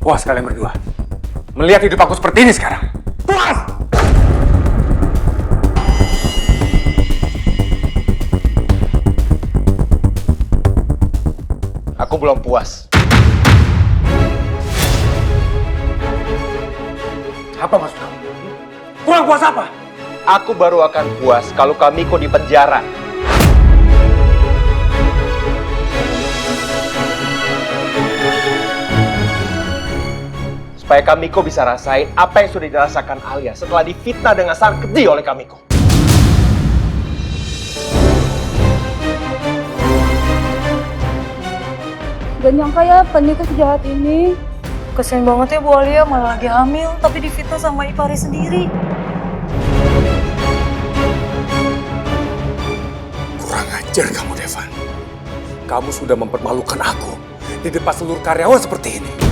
Puas kalian berdua melihat hidup aku seperti ini sekarang? Puas! Aku belum puas. Apa maksud kamu? Kurang puas apa? Aku baru akan puas kalau Kamiko di penjara. Supaya Kamiko bisa rasain apa yang sudah dirasakan Alia setelah difitnah dengan sangat keji oleh Kamiko. Gak nyangka ya Pandika sejahat ini. Kasian banget ya Bu Alia, malah lagi hamil tapi difitnah sama ipari sendiri. Kurang ajar kamu, Devan. Kamu sudah mempermalukan aku di depan seluruh karyawan seperti ini.